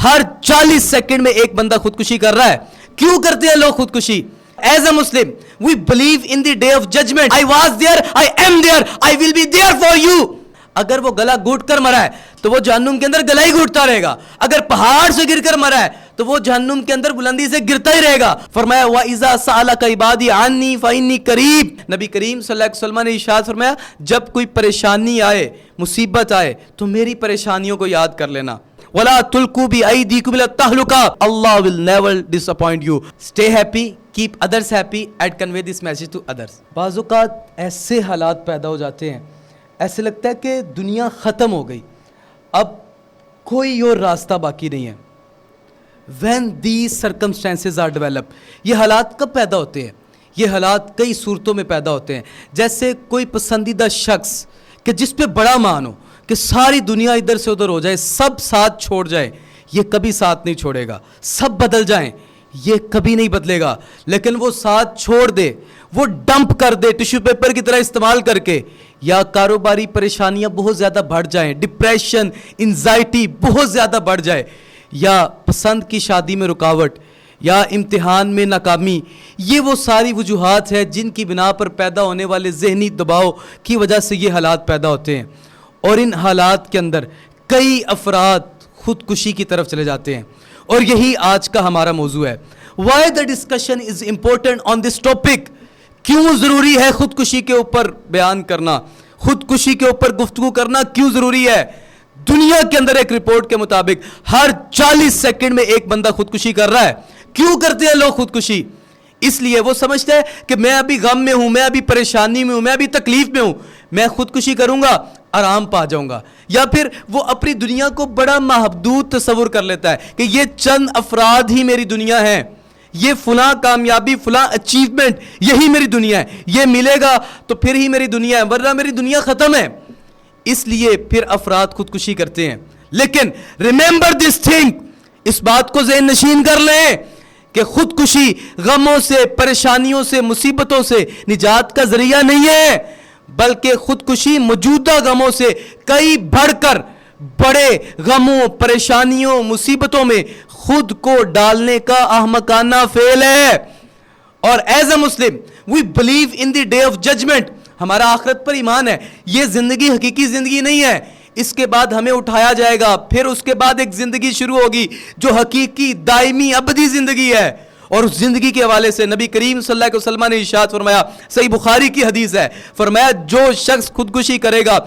ہر 40 second میں ایک بندہ خودکشی کر رہا ہے. کیوں کرتے ہیں لوگ خودکشی؟ As a Muslim, we believe in the day of judgment. I was there, I am there, I will be there for you. اگر وہ گلا گھونٹ کر مرا ہے تو وہ جہنم کے اندر گلا ہی گھونٹتا رہے گا. اگر پہاڑ سے گر کر مرا ہے تو وہ جہنم کے اندر بلندی سے گرتا ہی رہے گا. فرمایا وَإِذَا سَأَلَكَ عِبَادِي عَنِّي فَإِنِّي قَرِيبٌ. نبی کریم صلی اللہ علیہ وسلم نے ارشاد فرمایا جب کوئی پریشانی آئے، مصیبت آئے تو میری پریشانیوں کو یاد کر لینا. وَلَا تُلْقُوا بِأَيْدِيكُمْ إِلَى التَّهْلُكَةِ. Allah will never disappoint you. Stay happy, keep others happy and convey this message to others. بعض اوقات ایسے حالات پیدا ہو جاتے ہیں، ایسے لگتا ہے کہ دنیا ختم ہو گئی، اب کوئی اور راستہ باقی نہیں ہے. When these circumstances are developed, یہ حالات کب پیدا ہوتے ہیں؟ یہ حالات کئی صورتوں میں پیدا ہوتے ہیں. جیسے کوئی پسندیدہ شخص کہ جس پہ بڑا مان ہو کہ ساری دنیا ادھر سے ادھر ہو جائے، سب ساتھ چھوڑ جائے، یہ کبھی ساتھ نہیں چھوڑے گا. سب بدل جائیں، یہ کبھی نہیں بدلے گا. لیکن وہ ساتھ چھوڑ دے، وہ ڈمپ کر دے ٹیشو پیپر کی طرح استعمال کر کے. یا کاروباری پریشانیاں بہت زیادہ بڑھ جائیں، ڈپریشن، انزائٹی بہت زیادہ بڑھ جائے، یا پسند کی شادی میں رکاوٹ، یا امتحان میں ناکامی. یہ وہ ساری وجوہات ہیں جن کی بنا پر پیدا ہونے والے ذہنی دباؤ کی وجہ سے یہ حالات پیدا ہوتے ہیں. اور ان حالات کے اندر کئی افراد خودکشی کی طرف چلے جاتے ہیں. اور یہی آج کا ہمارا موضوع ہے. Why the discussion is important on this topic. کیوں ضروری ہے خودکشی کے اوپر بیان کرنا، خودکشی کے اوپر گفتگو کرنا کیوں ضروری ہے؟ دنیا کے اندر ایک رپورٹ کے مطابق ہر 40 سیکنڈ میں ایک بندہ خودکشی کر رہا ہے. کیوں کرتے ہیں لوگ خودکشی؟ اس لیے وہ سمجھتے ہیں کہ میں ابھی غم میں ہوں، میں ابھی پریشانی میں ہوں، میں ابھی تکلیف میں ہوں، میں خودکشی کروں گا آرام پا جاؤں گا. یا پھر وہ اپنی دنیا کو بڑا محدود تصور کر لیتا ہے کہ یہ چند افراد ہی میری دنیا ہے، یہ فلاں کامیابی، فلاں اچیومنٹ یہی میری دنیا ہے، یہ ملے گا تو پھر ہی میری دنیا ہے، ورنہ میری دنیا ختم ہے. اس لیے پھر افراد خودکشی کرتے ہیں. لیکن ریممبر دس تھنگ، اس بات کو ذہن نشین کر لیں کہ خودکشی غموں سے، پریشانیوں سے، مصیبتوں سے نجات کا ذریعہ نہیں ہے، بلکہ خودکشی موجودہ غموں سے کئی بڑھ کر بڑے غموں، پریشانیوں، مصیبتوں میں خود کو ڈالنے کا احمقانہ فعل ہے. اور as a Muslim we believe in the day of judgement. ہمارا آخرت پر ایمان ہے. یہ زندگی حقیقی زندگی نہیں ہے. اس کے بعد ہمیں اٹھایا جائے گا، پھر اس کے بعد ایک زندگی شروع ہوگی جو حقیقی دائمی ابدی زندگی ہے. اور اس زندگی کے حوالے سے نبی کریم صلی اللہ علیہ وسلم نے ارشاد فرمایا، صحیح بخاری کی حدیث ہے، فرمایا جو شخص خودکشی کرے گا،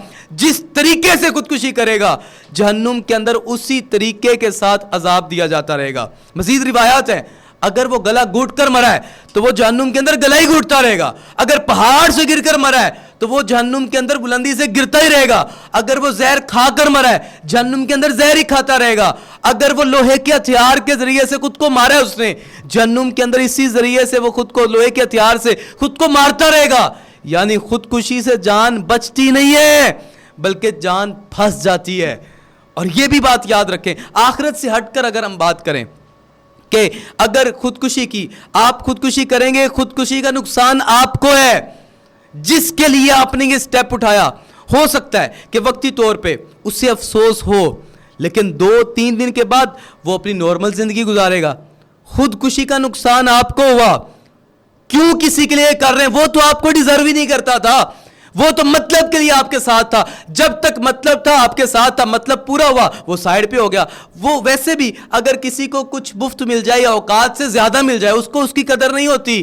جس طریقے سے خودکشی کرے گا، جہنم کے اندر اسی طریقے کے ساتھ عذاب دیا جاتا رہے گا. مزید روایات ہیں، اگر وہ گلا گھونٹ کر مرا ہے تو وہ جہنم کے اندر گلا ہی گھونٹتا رہے گا. اگر پہاڑ سے گر کر مرا ہے تو وہ جہنم کے اندر بلندی سے گرتا ہی رہے گا. اگر وہ زہر کھا کر مرا ہے جہنم کے اندر زہر ہی کھاتا رہے گا. اگر وہ لوہے کے ہتھیار کے ذریعے سے خود کو مارا ہے اس نے، جہنم کے اندر اسی ذریعے سے وہ خود کو لوہے کے ہتھیار سے خود کو مارتا رہے گا. یعنی خودکشی سے جان بچتی نہیں ہے بلکہ جان پھنس جاتی ہے. اور یہ بھی بات یاد رکھیں، آخرت سے ہٹ کر اگر ہم بات کریں کہ اگر خودکشی کی، آپ خودکشی کریں گے، خودکشی کا نقصان آپ کو ہے. جس کے لیے آپ نے یہ سٹیپ اٹھایا، ہو سکتا ہے کہ وقتی طور پہ اس سے افسوس ہو، لیکن 2-3 دن کے بعد وہ اپنی نارمل زندگی گزارے گا. خودکشی کا نقصان آپ کو ہوا. کیوں کسی کے لیے کر رہے ہیں؟ وہ تو آپ کو ڈیزرو ہی نہیں کرتا تھا، وہ تو مطلب کے لیے آپ کے ساتھ تھا. جب تک مطلب تھا آپ کے ساتھ تھا، مطلب پورا ہوا وہ سائیڈ پہ ہو گیا. وہ ویسے بھی اگر کسی کو کچھ مفت مل جائے یا اوقات سے زیادہ مل جائے، اس کو اس کی قدر نہیں ہوتی.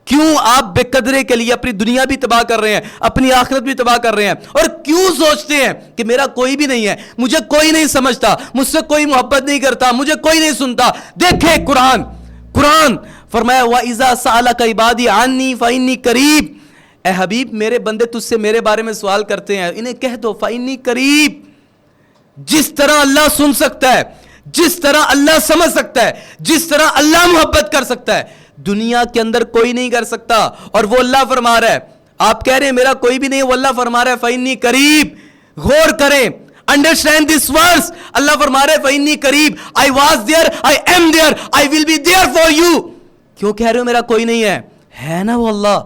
کیوں آپ بے قدرے کے لیے اپنی دنیا بھی تباہ کر رہے ہیں، اپنی آخرت بھی تباہ کر رہے ہیں؟ اور کیوں سوچتے ہیں کہ میرا کوئی بھی نہیں ہے، مجھے کوئی نہیں سمجھتا، مجھ سے کوئی محبت نہیں کرتا، مجھے کوئی نہیں سنتا؟ دیکھیں قرآن فرمایا وَإِذَا سَأَلَكَ عِبَادِي عَنِّي فَإِنِّي قَرِيبٌ. اے حبیب میرے بندے تجھ سے میرے بارے میں سوال کرتے ہیں، انہیں کہہ دو فَإِنِّي قَرِيبٌ. جس طرح اللہ سن سکتا ہے، جس طرح اللہ سمجھ سکتا ہے، جس طرح اللہ محبت کر سکتا ہے، دنیا کے اندر کوئی نہیں کر سکتا. اور وہ اللہ فرما رہا ہے. آپ کہہ رہے ہیں میرا کوئی بھی نہیں، وہ اللہ فرما رہا ہے فَإِنِّي قَرِيبٌ. غور کریں، understand this verse. اللہ فرما رہا ہے فَإِنِّي قَرِيبٌ. I was there, I am there, I will be there for you. کیوں کہہ رہے ہو میرا کوئی نہیں ہے؟ ہے نا وہ اللہ،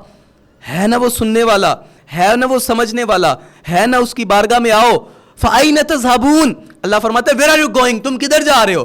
ہے نا وہ سننے والا، ہے نا وہ سمجھنے والا، ہے نا اس کی بارگاہ میں آؤ. فَأَيْنَ تَذْهَبُونَ. اللہ فرماتا ہے where are you going؟ تم کدھر جا رہے ہو؟